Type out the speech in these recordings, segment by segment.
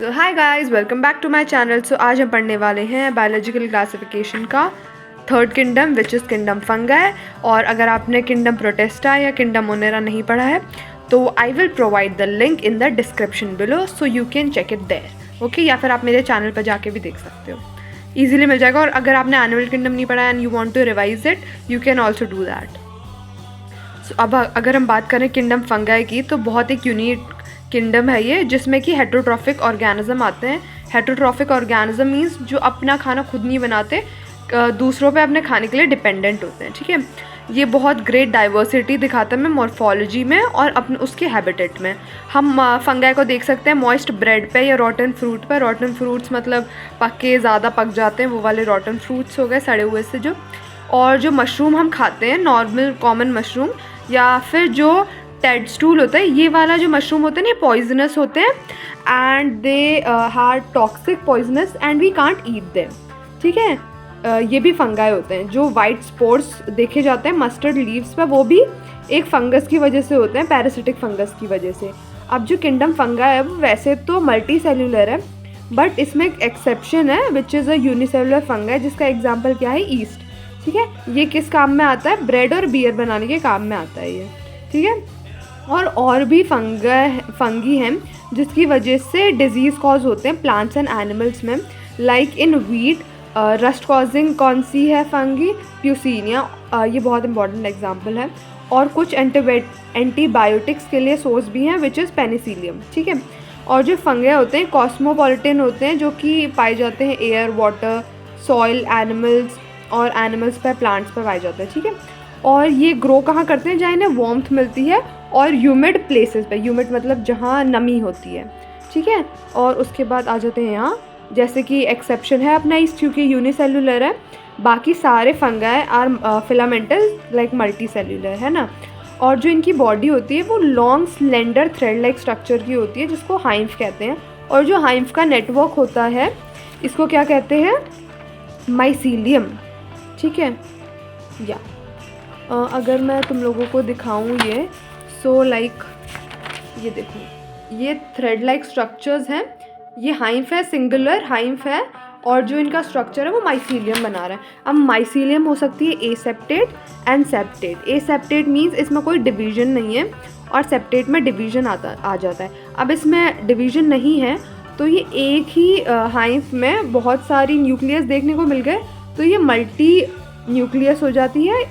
तो hi guys, welcome back to my channel. So आज हम पढ़ने वाले हैं बायोलॉजिकल क्लासिफिकेशन का third kingdom which is kingdom fungi. और अगर आपने किंगडम प्रोटेस्टा या किंगडम मोनेरा नहीं पढ़ा है तो I will provide the link in the description below so you can check it there. Okay, या फिर आप मेरे चैनल पर जाके भी देख सकते हो, ईजिली मिल जाएगा। और अगर आपने एनिमल किंगडम नहीं पढ़ा and you want to revise it, you can also do that. अब अगर हम बात करें किंगडम फंगाई की, तो बहुत एक यूनिक किंगडम है ये, जिसमें कि हेटरोट्रॉफिक ऑर्गेनिज्म आते हैं। हेटरोट्रॉफिक ऑर्गेनिज्म मीन्स जो अपना खाना खुद नहीं बनाते, दूसरों पे अपने खाने के लिए डिपेंडेंट होते हैं। ठीक है, ये बहुत ग्रेट डाइवर्सिटी दिखाता है मॉर्फोलॉजी में और अपने उसके हैबिटेट में। हम फंगाई को देख सकते हैं मॉइस्ट ब्रेड पे या रॉटन फ्रूट पे। रॉटन फ्रूट्स मतलब पके ज़्यादा पक जाते हैं, वो वाले रॉटन फ्रूट्स हो गए, सड़े हुए से जो। और जो मशरूम हम खाते हैं, नॉर्मल कॉमन मशरूम या फिर जो टेडस्टूल होता है, ये वाला जो मशरूम होते हैं ये पॉइजनस होते हैं and they have toxic poisonous and we can't eat them. ठीक है, ये भी फंगाई होते हैं। जो वाइट स्पॉट्स देखे जाते हैं मस्टर्ड लीव्स पर, वो भी एक फंगस की वजह से होते हैं, पैरासिटिक फंगस की वजह से। अब जो किंगडम फंगाई है वो वैसे तो मल्टी सेल्यूलर है, बट इसमें एक एक्सेप्शन है which is a unicellular fungi, जिसका एग्जाम्पल क्या है, ईस्ट। ठीक है, ये किस काम में आता है, ब्रेड और बियर बनाने के काम में आता है ये। ठीक है, और भी फंगी हैं जिसकी वजह से डिजीज़ कॉज होते हैं प्लांट्स एंड एनिमल्स में, like in wheat. Rust causing कौन सी है फंगी, प्यूसिनिया, ये बहुत इंपॉर्टेंट एग्जांपल है। और कुछ एंटीबायोटिक्स के लिए सोर्स भी हैं विच इज़ पेनिसिलियम। ठीक है, और जो फंगे होते हैं कॉस्मोपॉलिटन होते हैं, जो कि पाए जाते हैं एयर, वाटर, सॉइल, एनिमल्स और एनिमल्स पर, प्लांट्स पर पाए जाते हैं। ठीक है, और ये ग्रो कहाँ करते हैं, जहाँ इन्हें वार्मथ मिलती है और ह्यूमिड प्लेसेस पे। ह्यूमिड मतलब जहाँ नमी होती है। ठीक है, और उसके बाद आ जाते हैं यहाँ, जैसे कि एक्सेप्शन है अपना ईस्ट, क्योंकि यूनिसेल्युलर है। बाकी सारे fungi are filamental like multicellular, है ना। और जो इनकी बॉडी होती है वो long slender thread like structure की होती है, जिसको हाइम्फ कहते हैं। और जो हाइम्फ का नेटवर्क होता है इसको क्या कहते हैं, माइसीलियम। ठीक है, या अगर मैं तुम लोगों को दिखाऊं ये, सो लाइक ये देखो, ये थ्रेड लाइक स्ट्रक्चर्स हैं, ये हाइम्फ है, सिंगुलर हाइम्फ है, और जो इनका स्ट्रक्चर है वो माइसीलियम बना रहा है। अब माइसीलियम हो सकती है aseptate and septate. Aseptate means इसमें कोई डिवीजन नहीं है और सेप्टेट में डिवीजन आ जाता है। अब इसमें डिवीजन नहीं है तो ये एक ही हाइम्फ में बहुत सारी न्यूक्लियस देखने को मिल गए, तो ये मल्टी न्यूक्लियस हो जाती है,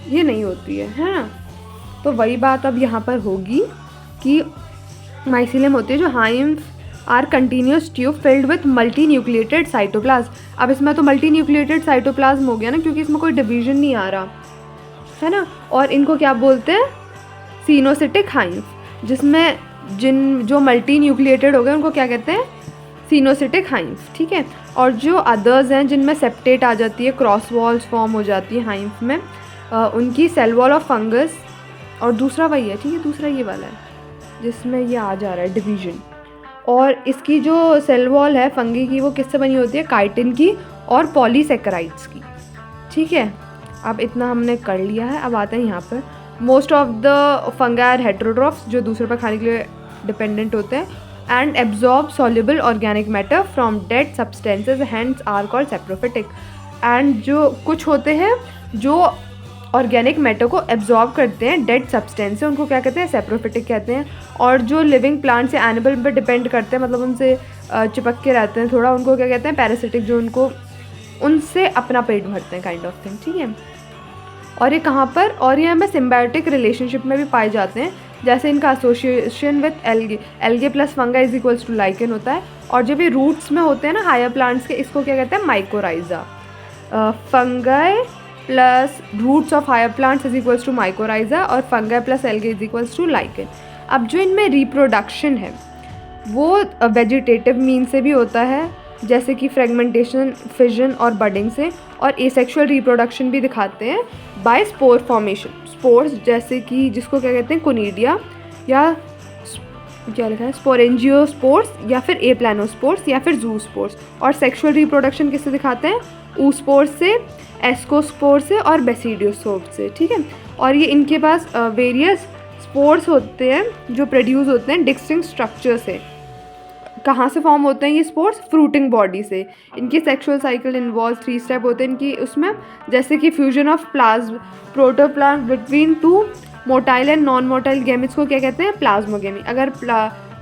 ये नहीं होती है ना। तो वही बात अब यहाँ पर होगी कि माइसीलियम होती है जो hyphae are continuous tube filled with multinucleated cytoplasm. अब इसमें तो मल्टी न्यूक्लिएटेड साइटोप्लाज्म हो गया ना, क्योंकि इसमें कोई डिवीजन नहीं आ रहा है ना। और इनको क्या बोलते हैं, सिनोसिटिक हाइम्फ, जिसमें जो मल्टी न्यूक्लिएटेड हो गए उनको क्या कहते हैं, सिनोसिटिक हाइम्फ। ठीक है, और जो अदर्स हैं जिनमें सेप्टेट आ जाती है, क्रॉस वॉल्स फॉर्म हो जाती है हाइम्फ में, उनकी सेल वॉल ऑफ फंगस। और दूसरा वही है, ठीक है, दूसरा ये वाला है जिसमें ये आ जा रहा है डिवीजन। और इसकी जो सेल वॉल है फंगी की, वो किससे बनी होती है, काइटिन की और पॉलीसेकेराइड्स की। ठीक है, अब इतना हमने कर लिया है। अब आते हैं यहाँ पर, most of the fungi are heterotrophs, जो दूसरे पर खाने के लिए डिपेंडेंट होते हैं, and absorb soluble organic matter from dead substances, hence are called saprophytic. And जो कुछ होते हैं जो ऑर्गेनिक मैटर को एब्जॉर्ब करते हैं डेड सब्सटेंस से, उनको क्या कहते हैं, सेप्रोफिटिक कहते हैं। और जो लिविंग प्लांट्स या एनिमल पर डिपेंड करते हैं, मतलब उनसे चिपक के रहते हैं थोड़ा, उनको क्या कहते हैं, पैरासिटिक, जो उनको उनसे अपना पेट भरते हैं, काइंड ऑफ थिंग। ठीक है, और ये कहाँ पर, और ये हमें सिम्बायोटिक रिलेशनशिप में भी पाए जाते हैं, जैसे इनका association with algae plus fungi is equals to lichen होता है। और जब ये रूट्स में होते हैं ना हायर प्लांट्स के, इसको क्या कहते हैं, mycorrhiza. Fungi plus roots of higher plants is equals to mycorrhiza, और fungi plus algae is equals to lichen. अब जो इनमें रिप्रोडक्शन है वो वेजिटेटिव मीन से भी होता है, जैसे कि फ्रेगमेंटेशन, फिजन और बडिंग से। और एसेक्सुअल रिप्रोडक्शन भी दिखाते हैं बाय स्पोर फॉर्मेशन, स्पोर्स, जैसे कि जिसको क्या कहते हैं, कोनिडिया, या क्या लिखा है, स्पोरेंजियोस्पोर्स, या फिर एप्लानोस्पोर्स, या फिर जूस्पोर्स। और सेक्सुअल रिप्रोडक्शन किससे दिखाते हैं, ऊस्पोर्स से, एस्कोस्पोर से और बेसिडियोस्पोर से। ठीक है, और ये इनके पास वेरियस स्पोर्स होते हैं जो प्रोड्यूस होते हैं डिस्टिंक्ट स्ट्रक्चर से। कहाँ से फॉर्म होते हैं ये स्पोर्स? फ्रूटिंग बॉडी से। इनकी सेक्सुअल साइकिल इन्वॉल्व 3 स्टेप होते हैं इनकी उसमें, जैसे कि fusion of protoplasm between 2 motile and non motile gametes को क्या कहते हैं? प्लाज्मोगेमी। अगर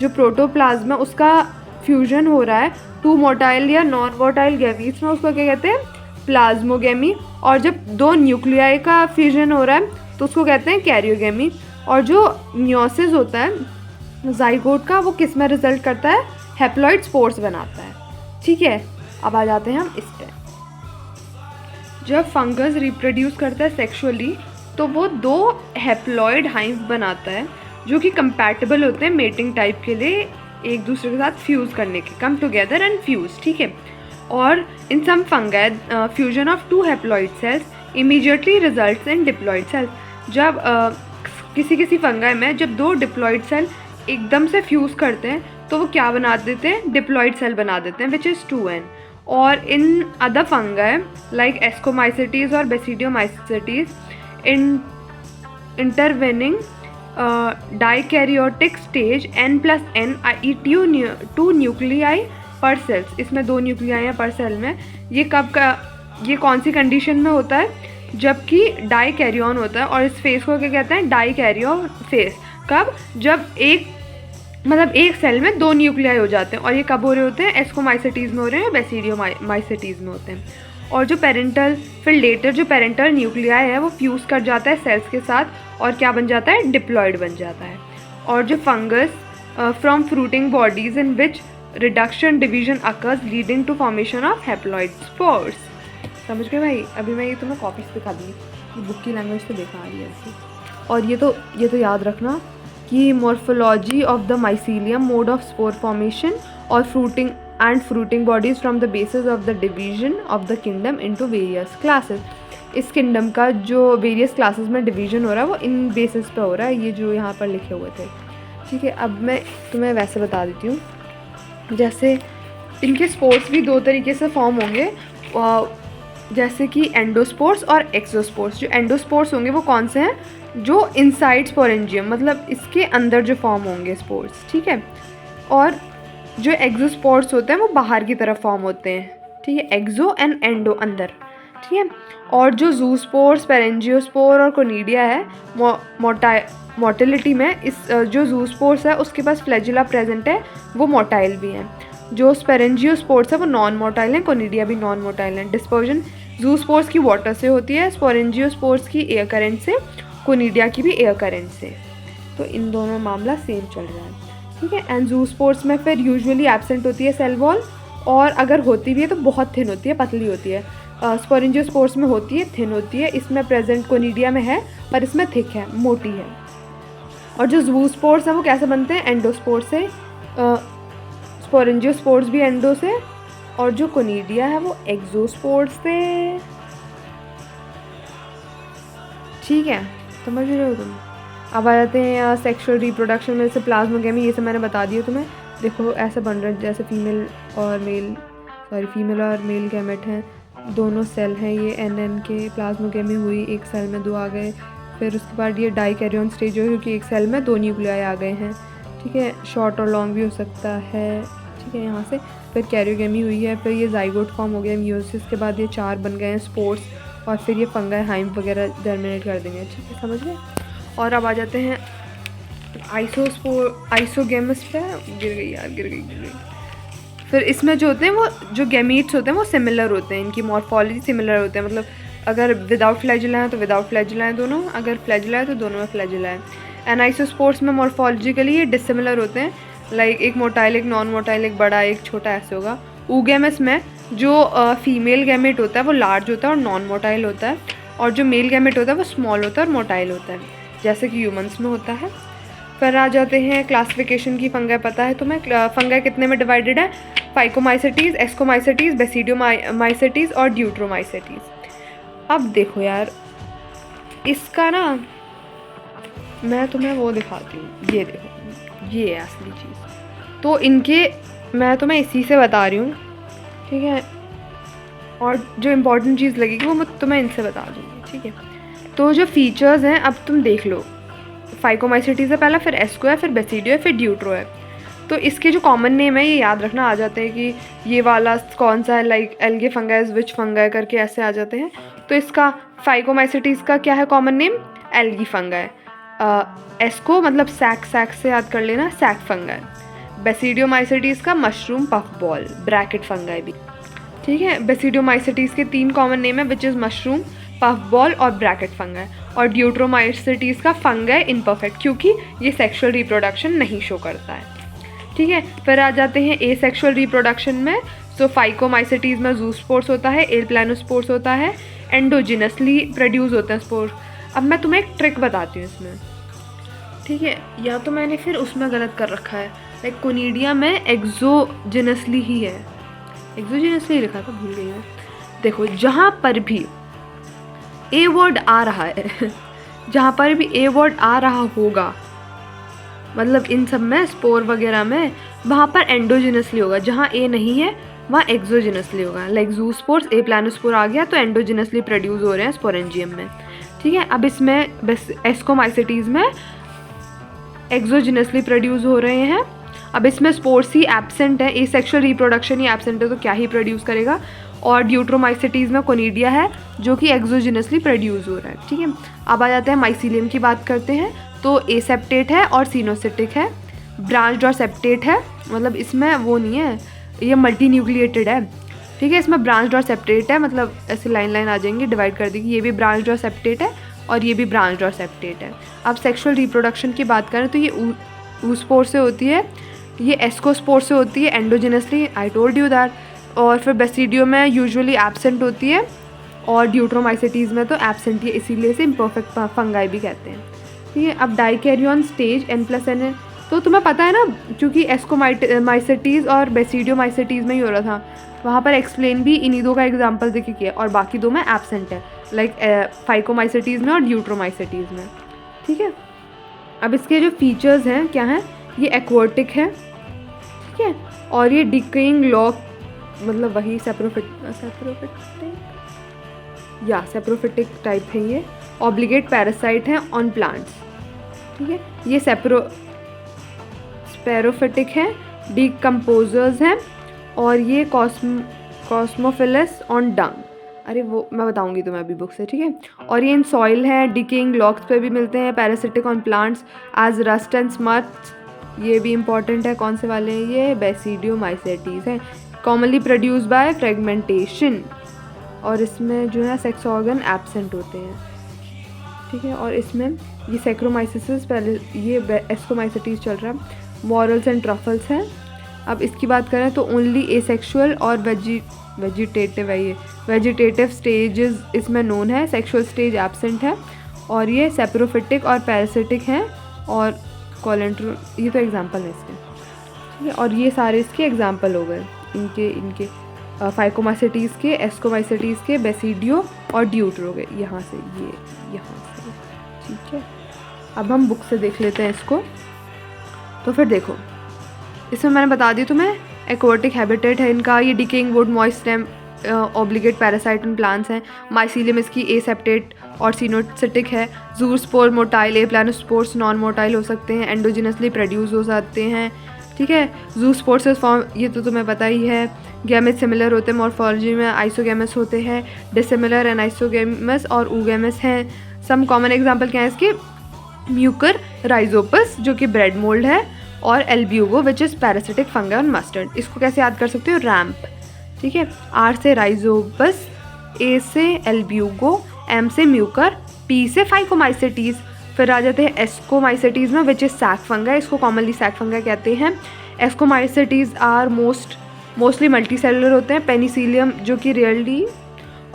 जो प्रोटोप्लाज्म है उसका फ्यूजन हो रहा है 2 मोटाइल या नॉन मोटाइल गैमेट्स में, उसको क्या कहते हैं? प्लाज्मोगेमी। और जब 2 न्यूक्लियाई का फ्यूजन हो रहा है तो उसको कहते हैं कैरियोगेमी। और जो मियोसिस होता है जाइगोट का, वो किस में रिजल्ट करता है? हैप्लॉइड स्पोर्स बनाता है। ठीक है, अब आ जाते हैं हम इस पे। जब फंगस रिप्रोड्यूस करता है सेक्सुअली तो वो 2 हैप्लॉइड हाइव बनाता है जो कि कंपैटिबल होते हैं मेटिंग टाइप के लिए, एक दूसरे के साथ फ्यूज़ करने के, कम टुगेदर एंड फ्यूज़। ठीक है, और in some fungi fusion of 2 haploid cells immediately results in diploid cells. जब किसी फंगाई में जब 2 डिप्लॉइड सेल एकदम से फ्यूज़ करते हैं तो वो क्या बना देते हैं? डिप्लॉइड सेल बना देते हैं, विच इज़ 2n। और in other fungi like ascomycetes और basidiomycetes intervening dikaryotic stage n+n i.e. 2 nuclei per cells. इसमें 2 न्यूक्लियाई हैं पर सेल में। ये कौन सी कंडीशन में होता है? जबकि डाइकैरियन होता है। और इस फेस को क्या कहते हैं? Dikaryon face. कब? जब एक सेल में 2 न्यूक्लियाई हो जाते हैं। और ये कब हो रहे होते हैं? एस्कोमाइसिटीज़ में हो रहे हैं, बेसिडियोमाइसिटीज़ में होते हैं। और जो फिर लेटर जो पेरेंटल न्यूक्लियाई है वो फ्यूज़ कर जाता है सेल्स के साथ और क्या बन जाता है? डिप्लॉइड बन जाता है। और जो fungus from fruiting bodies in which reduction division occurs leading to formation of haploid spores. समझ गए भाई? अभी मैं ये तुम्हें कॉपीज दिखा दूँगी, ये बुक की लैंग्वेज तो देखा आ रही है ऐसी। और ये तो याद रखना कि morphology of the mycelium, mode of spore formation और fruiting bodies from the basis of the division of the kingdom into various classes. इस किंगडम का जो वेरियस क्लासेस में डिवीजन हो रहा है वो इन बेसिस पे हो रहा है, ये जो यहाँ पर लिखे हुए थे। ठीक है, अब मैं तुम्हें वैसे बता देती हूँ। जैसे इनके स्पोर्स भी 2 तरीके से फॉर्म होंगे, जैसे कि एंडोस्पोर्स और एक्सोस्पोर्स। जो एंडोस्पोर्स होंगे वो कौन से हैं? जो इनसाइड स्पोरेंजियम, मतलब इसके अंदर जो फॉर्म होंगे स्पोर्स। ठीक है, और जो एक्सोस्पोर्स होते हैं वो बाहर की तरफ फॉर्म होते हैं। ठीक है, एक्सो एंड एंडो अंदर। ठीक है, और जो जूस्पोर्स, पेरेंजियोस्पोर और कोनिडिया है मोटिलिटी में, इस जो जूस्पोर्स है उसके पास फ्लैजिला प्रेजेंट है, वो मोटाइल भी हैं। जो स्पेरेंजियोस्पोर्स है वो नॉन मोटाइल हैं, कोनिडिया भी नॉन मोटाइल हैं। डिस्पर्जन जूस्पोर्स की वाटर से होती है, स्पोरेंजियोस्पोर्स की एयर करंट से, कोनिडिया की भी एयर करंट से। तो इन दोनों मामला सेम चल रहा है। ठीक है, एंड जूस्पोर्स में फिर यूजुअली एब्सेंट होती है सेल वॉल, और अगर होती भी है तो बहुत थिन होती है, पतली होती है। स्पोरेंजियोस्पोर्स में होती है, थिन होती है। इसमें प्रेजेंट कोनिडिया में है पर इसमें थिक है, मोटी है। और जो जूस्पोर्स हैं वो कैसे बनते हैं? एंडोस्पोर से। स्पोरेंजियोस्पोर्स भी एंडो से, और जो कोनिडिया है वो एक्सोस्पोर्स से। ठीक है, समझ रहे हो तुम? अब आ जाते हैं सेक्सुअल रिप्रोडक्शन में। से प्लाज्मोगेमी, ये सब मैंने बता दिया तुम्हें। देखो ऐसा बन रहा है जैसे फीमेल और मेल गैमेट हैं, दोनों सेल हैं ये एन के। प्लाज्मोगेमी हुई, एक सेल में 2 आ गए। फिर उसके बाद ये डाइकैरियन स्टेज हो, क्योंकि एक सेल में 2 न्यूक्लियाई आ गए हैं। ठीक है, शॉर्ट और लॉन्ग भी हो सकता है। ठीक है, यहाँ से फिर कैरियोगेमी हुई है, फिर ये जाइगोट फॉर्म हो गया मियोसिस के बाद, ये 4 बन गए हैं स्पोर्स, और फिर ये फंगाई हाइम वगैरह जर्मिनेट कर देंगे। ठीक है, समझ गए? और अब आ जाते हैं आइसोगेमस पे। गिर गई। फिर इसमें जो होते हैं वो जो गैमीट्स होते हैं वो सिमिलर होते हैं, इनकी मॉर्फोलॉजी सिमिलर होते हैं। मतलब अगर विदाउट फ्लैजिला है तो विदाउट फ्लैजिला है दोनों, अगर फ्लैजिला है तो दोनों में फ्लैजिला है। एनाइसोस्पोर्स में मॉर्फोलॉजिकली ये डिसिमिलर होते हैं, लाइक एक मोटाइल, एक नॉन मोटाइल, एक बड़ा, एक छोटा, ऐसे होगा। ऊगेमस में जो फीमेल गैमेट होता है वो लार्ज होता है और नॉन मोटाइल होता है, और जो मेल गैमेट होता है वो स्मॉल होता है और मोटाइल होता है, जैसे कि ह्यूमंस में होता है। फिर आ जाते हैं क्लासिफिकेशन की। फंगाई पता है तुम्हें? फंगाई कितने में डिवाइडेड है? फाइकोमाइसिटीज़, एस्कोमाइसिटीज़, बेसिडियोमाइसिटीज़ और ड्यूट्रोमाइसिटीज़। अब देखो यार, इसका ना मैं तुम्हें वो दिखाती हूँ, ये देखो, ये है असली चीज़। तो इनके मैं तुम्हें इसी से बता रही हूँ, ठीक है, और जो इम्पोर्टेंट चीज़ लगेगी वो मैं तुम्हें इनसे बता दूँगी। ठीक है, तो जो फीचर्स हैं अब तुम देख लो। फाइकोमाइसिटीज़ है पहला, फिर एस्को है, फिर बेसिडियो है, फिर ड्यूट्रो है। तो इसके जो कॉमन नेम है ये याद रखना आ जाते हैं कि ये वाला कौन सा है, लाइक एल्गे फंगाइज विच फंगाई करके ऐसे आ जाते हैं। तो इसका फाइकोमाइसेटीज का क्या है कॉमन नेम, एल्गी फंगाई। एस्को मतलब सैक से याद कर लेना, सैक फंगाई। बेसिडियोमाइसेटीज का mushroom puff ball, bracket fungi भी, ठीक है। बेसिडियोमाइसेटीज के 3 कॉमन नेम है which is mushroom, puff ball और ब्रैकेट फंगाई। और ड्यूट्रोमाइसेटीज का फंगाई इनपरफेक्ट, क्योंकि ये सेक्सुअल रिप्रोडक्शन नहीं शो करता है, ठीक है। फिर आ जाते हैं एसेक्सुअल रिप्रोडक्शन में। सो फाइकोमाइसेटीज में जूस्पोर्स होता है, एलप्लानोस्पोर्स होता है, एंडोजिनसली प्रोड्यूस होते हैं स्पोर्स। अब मैं तुम्हें एक ट्रिक बताती हूँ इसमें, ठीक है। या तो मैंने फिर उसमें गलत कर रखा है, लाइक कोनिडिया में एक्सोजिनसली ही है, एक्सोजिनसली लिखा था, भूल गई मैं। देखो जहाँ पर भी ए वर्ड आ रहा है जहाँ पर भी ए वर्ड आ रहा होगा, मतलब इन सब में स्पोर वगैरह में, वहाँ पर एंडोजिनसली होगा। जहाँ ए नहीं है वहाँ एक्सोजिनसली होगा। लाइक जूस्पोर्स, ए प्लानोस्पोर आ गया तो एंडोजिनसली प्रोड्यूस हो रहे हैं स्पोरेंजियम में, ठीक है। अब इसमें बस एस्कोमाइसेटीज में एक्सोजिनसली प्रोड्यूस हो रहे हैं। अब इसमें स्पोर्स ही एब्सेंट है, एसेक्सुअल रिप्रोडक्शन ही एब्सेंट है, तो क्या ही प्रोड्यूस करेगा। और ड्यूट्रोमाइसेटीज में कोनिडिया है जो कि एक्सोजिनसली प्रोड्यूस हो रहा है, ठीक है। अब आ जाते हैं माइसीलियम की बात करते हैं। तो एसेप्टेट है और सिनोसिटिक है, ब्रांच्ड और सेप्टेट है, मतलब इसमें वो नहीं है, ये मल्टी न्यूक्लिएटेड है, ठीक है। इसमें ब्रांच्ड और सेप्टेट है, मतलब ऐसे लाइन आ जाएंगे, डिवाइड कर देगी, ये भी ब्रांच्ड और सेप्टेट है और ये भी ब्रांच्ड और सेप्टेट है। अब सेक्सुअल रिप्रोडक्शन की बात करें तो ये ऊस्पोर से होती है, ये एस्कोस्पोर से होती है endogenously, I told you that. और फिर बेसिडियो में यूजुअली एब्सेंट होती है और ड्यूट्रोमाइसेटीज में तो एब्सेंट ही है, इसीलिए इसे इम्परफेक्ट फंगाई भी कहते हैं, ठीक है। अब डाइकैरियन स्टेज N+N है, तो तुम्हें पता है ना, क्योंकि एस्कोमाइसेटीज और बेसिडियोमाइसेटीज में ही हो रहा था, वहाँ पर एक्सप्लेन भी इन्हीं दो का एग्जाम्पल देके किया, और बाकी दो में एब्सेंट है, लाइक फाइकोमाइसेटीज में और ड्यूट्रोमाइसेटीज में, ठीक है। अब इसके जो फीचर्स हैं क्या हैं, ये एक्वाटिक है, ठीक है। और ये डिकेइंग लॉक, मतलब वही सेप्रोफिटिक टाइप है ये। ऑब्लिगेट पैरासाइट है ऑन प्लांट्स, ठीक है। ये स्पेरोफिटिक है, डिकम्पोजर्स हैं, और ये कॉस्मोफिलस ऑन डंग, अरे वो मैं बताऊंगी तुम्हें अभी बुक से, ठीक है। और ये इन सॉइल है, डिकेइंग लॉक्स पे भी मिलते हैं, parasitic on plants as rust and smuts, ये भी इंपॉर्टेंट है। कौन से वाले हैं ये, बेसिडियोमाइसेटीज हैं। कॉमनली प्रोड्यूस बाय फ्रेगमेंटेशन, और इसमें जो है सेक्स ऑर्गन एब्सेंट होते हैं, ठीक है। और इसमें ये सेक्रोमाइसिस, पहले ये एस्कोमाइसेटीज चल रहा है। मॉरल्स एंड ट्रफल्स हैं। अब इसकी बात करें तो ओनली एसेक्सुअल और वेजिटेटिव है, ये वेजिटेटिव स्टेजेस इसमें नोन है, सेक्सुअल स्टेज एब्सेंट है। और ये सेप्रोफिटिक और पैरासिटिक हैं, और कॉलेंट्रो, ये तो एग्जांपल है इसके, ठीक है। और ये सारे इसके एग्जांपल हो गए, इनके फाइकोमाइसेटीज के, एस्कोमाइसेटीज के, बेसिडियो और ड्यूट्रो के, यहाँ से ये यहाँ से, ठीक है। अब हम बुक से देख लेते हैं इसको। तो फिर देखो, इसमें मैंने बता दी तुम्हें, एक्वाटिक हैबिटेट है इनका, ये decaying would, moist stem, obligate parasite in plants हैं। माइसीलियम इसकी एसेप्टेट और सिनोसिटिक है। जूस्पोर मोटाइल, एप्लानोस्पोर्स नॉन मोटाइल हो सकते हैं, एंडोजिनसली प्रोड्यूस हो सकते हैं, ठीक है। जूस्पोर्स फॉर्म, ये तो तुम्हें पता ही है। गैमेट्स सिमिलर होते हैं, मॉर्फोलॉजी में आइसोगैमस होते हैं, डिसिमिलर एनाइसोगैमस और ऊगैमस हैं। सम कॉमन एग्जांपल क्या है इसके, म्यूकर राइजोपस जो कि ब्रेड मोल्ड है, और Albugo which is parasitic fungi on mustard. इसको कैसे याद कर सकते हो, रैम्प, ठीक है। आर से राइजोपस, ए से एल्ब्यूगो, एम से म्यूकर, पी से फाइकोमाइसेटीज। फिर आ जाते हैं एस्कोमाइसेटीज में विच इज सैक फंगाई, इसको कॉमनली सैक फंगाई कहते हैं। एस्कोमाइसेटीज आर मोस्टली मल्टी सेलुलर होते हैं। पेनिसिलियम जो कि रियरली,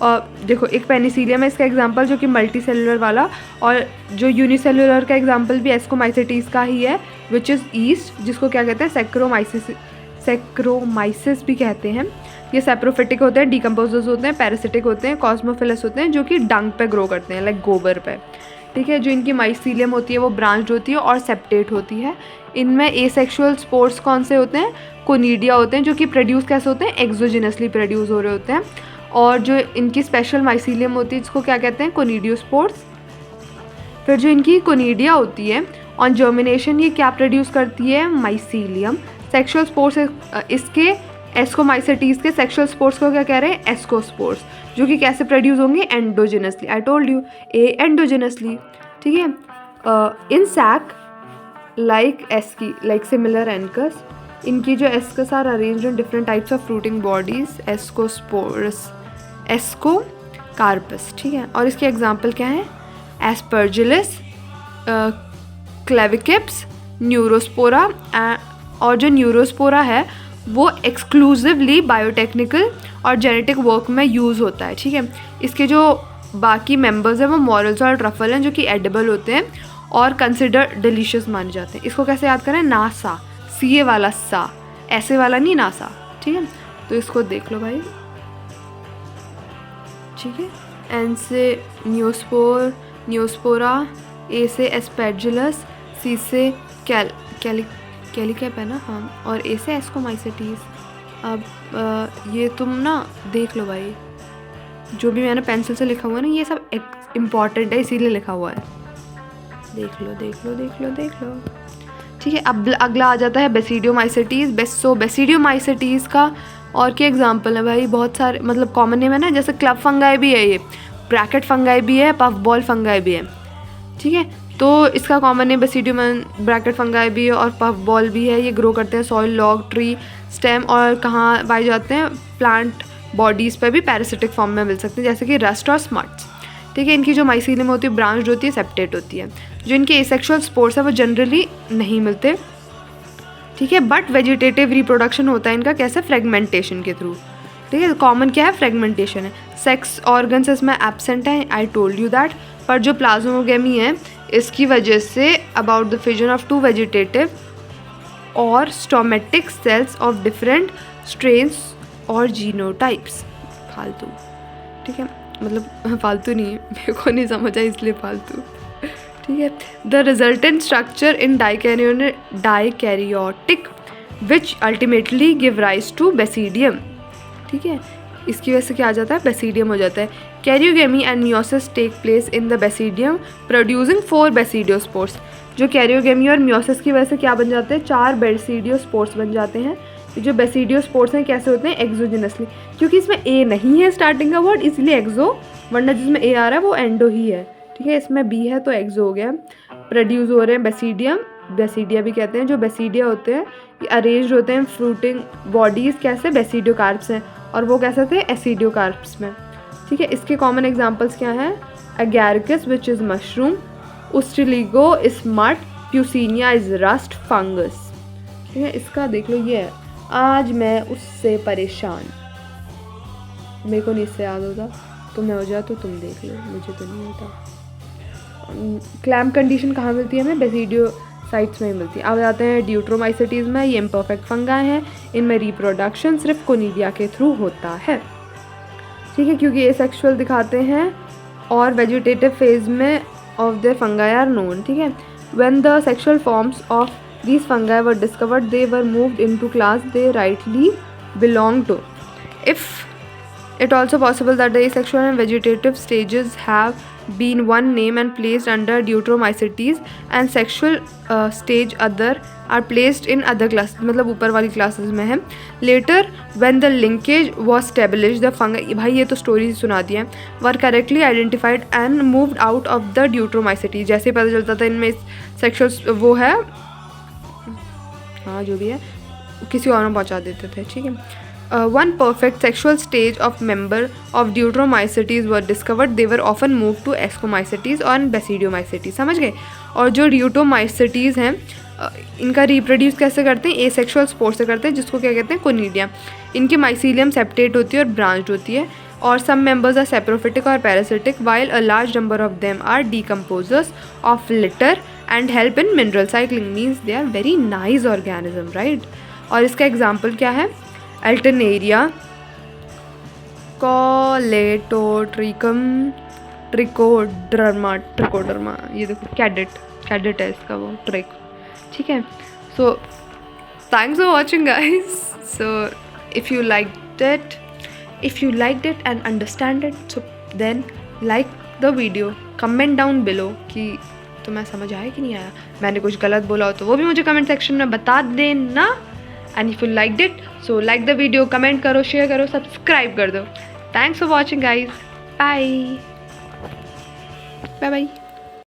देखो एक पेनिसिलियम है इसका एग्जांपल जो कि मल्टी सेलुलर वाला, और जो यूनिसेलुलर का एग्जांपल भी एस्कोमाइसेटीज का ही है विच इज़ ईस्ट, जिसको क्या कहते हैं, सेक्रोमाइसिस भी कहते हैं। ये सेप्रोफिटिक होते हैं, डिकम्पोजर्स होते हैं, पैरासिटिक होते हैं, कॉस्मोफिलस होते हैं जो कि डंग पे ग्रो करते हैं, लाइक गोबर पे, ठीक है। जो इनकी माइसीलियम होती है वो ब्रांच्ड होती है और सेप्टेट होती है। इनमें एसेक्सुअल स्पोर्स कौन से होते हैं, कोनिडिया होते हैं, जो कि प्रोड्यूस कैसे होते हैं, एक्सोजिनसली प्रोड्यूस हो रहे होते हैं। और जो इनकी स्पेशल माइसीलियम होती है जिसको क्या कहते हैं, कोनिडियोस्पोर्स। फिर जो इनकी कोनिडिया होती है, ऑन जर्मिनेशन ये क्या प्रोड्यूस करती है, माइसीलियम। सेक्सुअल स्पोर्स इसके एस्कोमाइसेटीज के सेक्सुअल स्पोर्स को क्या कह रहे हैं? एस्कोस्पोर्स, जो कि कैसे प्रोड्यूस होंगे? Endogenously. I told you a endogenously, ठीक है। In sac like asci like similar ascus, इनकी जो ascus are arranged in different types of fruiting bodies, ascospores, ascocarps, ठीक है। और इसके एग्जाम्पल क्या है? Aspergillus, claviceps, neurospora. और जो न्यूरोस्पोरा है वो एक्सक्लूसिवली बायोटेक्निकल और जेनेटिक वर्क में यूज़ होता है, ठीक है। इसके जो बाकी मेंबर्स हैं वो मॉरल्स और ट्रफल हैं, जो कि एडिबल होते हैं और कंसिडर डिलीशियस माने जाते हैं। इसको कैसे याद करें? नासा, सीए वाला सा, ऐसे वाला नहीं, नासा, ठीक है। तो इसको देख लो भाई, ठीक है। एन से न्यूस्पोर, न्यूस्पोरा, ए से एस्पेर्जिलस, सी से कैलिकैप है ना, हाँ, और ए से एस्कोमाइसेटीज। अब ये तुम ना देख लो भाई, जो भी मैंने पेंसिल से लिखा हुआ है ना, ये सब इम्पॉर्टेंट है, इसीलिए लिखा हुआ है। देख लो देख लो देख लो देख लो, ठीक है। अब अगला आ जाता है बेसिडियोमाइसेटीज। बेसिडियोमाइसेटीज का और क्या एग्जांपल है भाई? बहुत सारे, मतलब कॉमन नेम है ना, जैसे क्लब फंगाई भी है, ये ब्रैकेट फंगाई भी है, पफ बॉल फंगाई भी है, ठीक है। तो इसका common name basidium, bracket fungi भी है और पफ बॉल भी है। ये ग्रो करते हैं सॉइल, लॉग, ट्री, स्टेम, और कहाँ पाए जाते हैं? प्लांट बॉडीज़ पर भी पैरासिटिक फॉर्म में मिल सकते हैं, जैसे कि रस्ट और स्मट्स, ठीक है। इनकी जो माइसीलियम होती है ब्रांच्ड होती है, सेप्टेट होती है। जो इनके एसेक्सुअल स्पोर्स है वो जनरली नहीं मिलते, ठीक है। बट वेजिटेटिव रिप्रोडक्शन होता है इनका, कैसे? फ्रेगमेंटेशन के थ्रू, ठीक है। कॉमन क्या है? फ्रेगमेंटेशन है। सेक्स ऑर्गन्स इसमें एब्सेंट है, आई टोल्ड यू दैट। पर जो प्लाज्मोगेमी है इसकी वजह से about the fission of two vegetative और somatic cells of different strains और जीनोटाइप्स। फालतू, ठीक है, मतलब फालतू नहीं, मेरे को नहीं समझ आया इसलिए फालतू, ठीक है। The resultant structure in dikaryotic which ultimately give rise to basidium, ठीक है। इसकी वजह से क्या आ जाता है? बेसिडियम हो जाता है। Karyogamy and meiosis take place in the basidium producing 4 basidiospores. जो कैरियोगेमी और मियोसिस की वजह से क्या बन जाते हैं? 4 बेसिडियोस्पोर्स बन जाते हैं। जो बेसिडियोस्पोर्स हैं कैसे होते हैं? एक्सोजेनसली, क्योंकि इसमें ए नहीं है स्टार्टिंग का वर्ड, इसलिए एक्सो, वरना जिसमें ए आ रहा है वो एंडो ही है, ठीक है। इसमें बी है तो एक्सो हो गया। प्रोड्यूस हो रहे हैं बेसिडियम, बेसिडिया भी कहते हैं। जो बेसिडिया होते हैं ये अरेंज होते हैं फ्रूटिंग बॉडीज़, कैसे? बेसिडियोकार्प्स हैं, और वो कैसे थे? एसिडियोकार्प्स में, ठीक है। इसके कॉमन एग्जांपल्स क्या हैं? Agaricus which is mushroom, ustilago is smut, puccinia is rust fungus, ठीक है। इसका देख लो, ये है आज मैं उससे परेशान, मेरे को नहीं इससे याद होता, तुम्हें हो जाए तो तुम देख लो, मुझे तो नहीं होता। क्लैम्प कंडीशन कहाँ मिलती है हमें? बेसिडियोसाइट्स में ही मिलती है। अब आते हैं ड्यूट्रोमाइसेटीज में। ये इम्परफेक्ट फंगाई हैं, इनमें रिप्रोडक्शन सिर्फ कोनिडिया के थ्रू होता है, ठीक है, क्योंकि ये सेक्सुअल दिखाते हैं और वेजिटेटिव फेज में of their fungi are known, ठीक है। When the sexual forms of these fungi were discovered, they were moved into class they rightly belong to. If it also possible that the asexual and vegetative stages have been one name and placed under Deuteromycetes, and sexual stage other are placed in other classes, मतलब ऊपर वाली classes में है। Later when the linkage was established, the fungi, भाई ये तो story सुना दिया, were correctly identified and moved out of the Deuteromycetes। जैसे पता चलता था इनमें sexual वो है, हाँ जो भी है, किसी और में पहुँचा देते थे, ठीक है। One perfect sexual stage of member of deuteromycetes were discovered, they were often move to ascomycetes और बेसिडियोमाइसेटीज, समझ गए। और जो ड्यूट्रोमाइसेटीज हैं इनका रिप्रोड्यूस कैसे करते हैं? एसेक्सुअल स्पोर से करते हैं, जिसको क्या कहते हैं? कोनिडिया। इनकी माइसीलियम सेप्टेट होती है और ब्रांच्ड होती है, और सम मेंबर्स आर सेप्रोफिटिक और parasitic, while a large number of them are decomposers of litter and help in mineral cycling, means they are very nice organism, right. और इसका एग्जाम्पल क्या है? अल्टरनेरिया, कॉलेटोट्रिकम, ट्रिकोडर्मा, ये देखो कैडेट है इसका वो ट्रिक, ठीक है। So thanks for watching guys. So if you liked it and understand it, so then like the video, comment down below कि तुम्हें समझ आया कि नहीं आया। मैंने कुछ गलत बोला हो तो वो भी मुझे कमेंट सेक्शन में बता देना। And if you liked it so like the video, comment करो, शेयर करो, सब्सक्राइब कर दो. Thanks for watching guys. Bye bye.